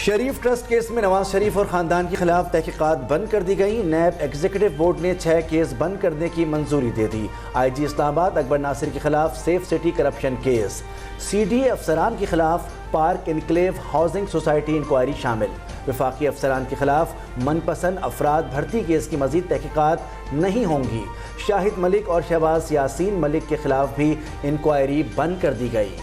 शरीफ trust case में नवाज शरीफ और ख़ानदान के खिलाफ तहकीकात बंद कर दी गई। नैब एग्जीक्यूटिव बोर्ड ने 6 केस बंद करने की मंजूरी दे दी। IG इस्लामाबाद अकबर नासिर के खिलाफ safe city corruption case, CDA अफसरान के खिलाफ park enclave housing society inquiry शामिल। वफाकी अफसरान के खिलाफ मनपसंद अफराद भर्ती केस की मजीद तहकीकात नहीं होंगी। शाहिद मलिक और शहबाज यासीन मलिक के खिलाफ भी इंक्वायरी बंद कर दी गई।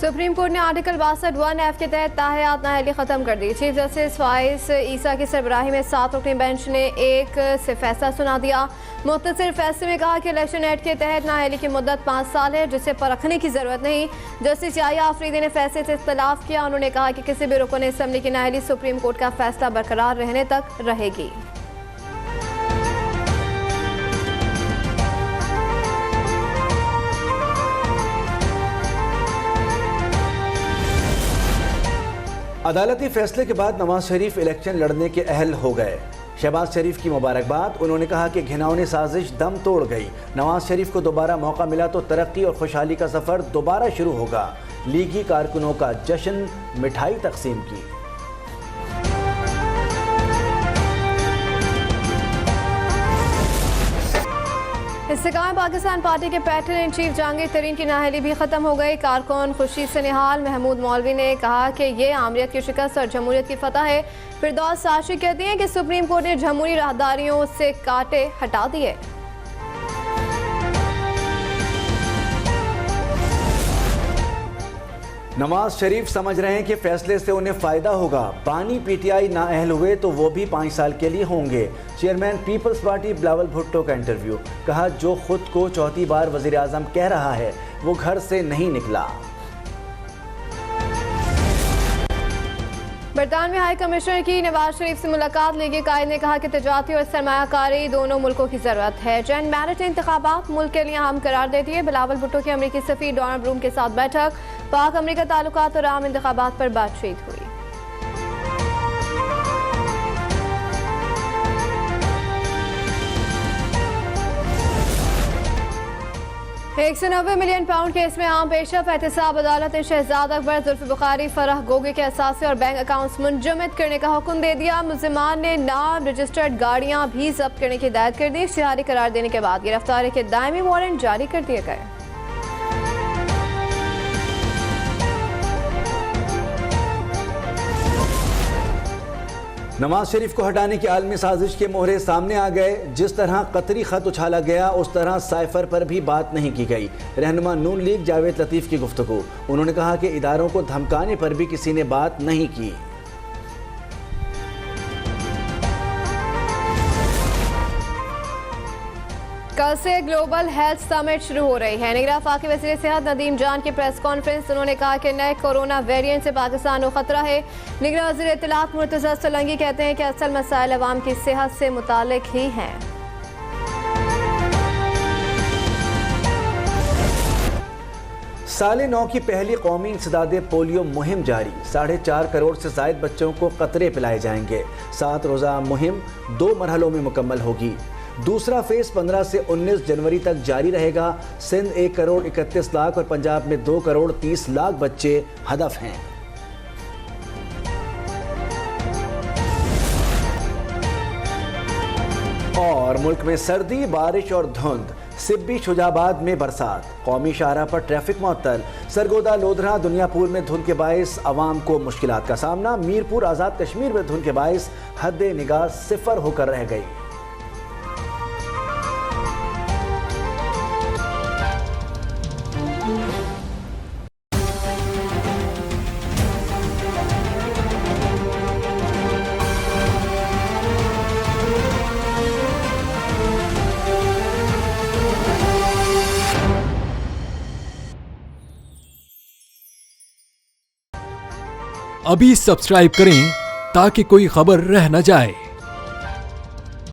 सुप्रीम कोर्ट ने आर्टिकल 62(1)(f) के तहत ताहयात नाअहली ख़त्म कर दी। चीफ जस्टिस फाइज ईसा की सरबराही में 7 रुकनी बेंच ने 1 से फैसला सुना दिया। मुख्तसर फैसले में कहा कि इलेक्शन एक्ट के तहत नाअहली की मुद्दत 5 साल है, जिसे परखने की जरूरत नहीं। जस्टिस याहिया आफरीदी ने फैसले से इख्तलाफ किया। उन्होंने कहा कि किसी भी रुकन असम्बली की नाअहली सुप्रीम कोर्ट का फैसला बरकरार रहने तक रहेगी। अदालती फैसले के बाद नवाज शरीफ इलेक्शन लड़ने के अहल हो गए। शहबाज शरीफ की मुबारकबाद। उन्होंने कहा कि घिनौनी साजिश दम तोड़ गई। नवाज शरीफ को दोबारा मौका मिला तो तरक्की और खुशहाली का सफ़र दोबारा शुरू होगा। लीगी कारकुनों का जश्न, मिठाई तकसीम की। इस्तेकाम पाकिस्तान पार्टी के पैटर्न इन चीफ जहांगीर तरीन की नाअहली भी खत्म हो गई। कारकुन खुशी से निहाल महमूद मौलवी ने कहा कि ये आमरीत की शिकस्त और जमहूरियत की फतह है। फिरदौस साशी कहती हैं कि सुप्रीम कोर्ट ने जमहूरी राहदारियों से कांटे हटा दिए। नवाज शरीफ समझ रहे हैं कि फैसले से उन्हें फायदा होगा। बानी PTI नाअहल हुए तो वो भी 5 साल के लिए होंगे। Chairman People's Party Bilawal Bhutto का इंटरव्यू। कहा जो खुद को चौथी बार वजीर आजम कह रहा है वो घर से नहीं निकला। बरतानवी हाई कमिश्नर की नवाज शरीफ से मुलाकात। लीगी कायद ने कहा कि तजारती और सरमायाकारी दोनों मुल्कों की जरूरत है। जैन मैरिट इंतखाबात मुल्क के लिए अहम करार देती है। बिलावल भुट्टो की अमरीकी सफीर डोनाल्ड ब्रूम के साथ बैठक। पाक अमरीका ताल्लुकात और आम इंतखाबात पर बातचीत हुई। 190 मिलियन पाउंड केस में आम पेशरफ एहतसाब। अदालत ने शहजाद अकबर, जुल्फ बुखारी, फराह गोगे के असासे और बैंक अकाउंट्स मुंजमद करने का हुक्म दे दिया। मुल्जिमान ने नाम रजिस्टर्ड गाड़ियां भी जब्त करने की हिदायत कर दी। इश्तिहारी करार देने के बाद गिरफ्तारी के दायमी वारंट जारी कर दिए गए। नवाज शरीफ को हटाने की आलमी साजिश के मोहरे सामने आ गए। जिस तरह कतरी खत उछाला गया उस तरह साइफर पर भी बात नहीं की गई। रहनुमा नून लीग जावेद लतीफ की गुफ्तगू। उन्होंने कहा कि इदारों को धमकाने पर भी किसी ने बात नहीं की। कल से ग्लोबल हेल्थ समिट शुरू हो रही है। निगरान वफाकी वज़ीर सेहत नदीम जान की प्रेस कॉन्फ्रेंस। उन्होंने कहा कि नए कोरोना वेरिएंट से पाकिस्तान को खतरा है। निगरान वज़ीर इत्तलात मुर्तज़ा सोलंकी कहते हैं कि असल मसाइल अवाम की सेहत से मुताल्लिक ही हैं। साल 9 की पहली कौमी इंसदाद पोलियो मुहिम जारी। 4.5 करोड़ से ज़ायद बच्चों को कतरे पिलाए जाएंगे। 7 रोज़ा मुहिम 2 मरहलों में मुकम्मल होगी। दूसरा फेज 15 से 19 जनवरी तक जारी रहेगा। सिंध 1 करोड़ 31 लाख और पंजाब में 2 करोड़ 30 लाख बच्चे हदफ हैं। और मुल्क में सर्दी, बारिश और धुंध। सिब्बी शुजाबाद में बरसात। कौमी शाहराह पर ट्रैफिक मुअत्तल। सरगोदा लोधरा दुनियापुर में धुंध के बायस अवाम को मुश्किलात का सामना। मीरपुर आज़ाद कश्मीर में धुंध के बायस हद निगाह 0 होकर रह गई। अभी सब्सक्राइब करें ताकि कोई खबर रह न जाए।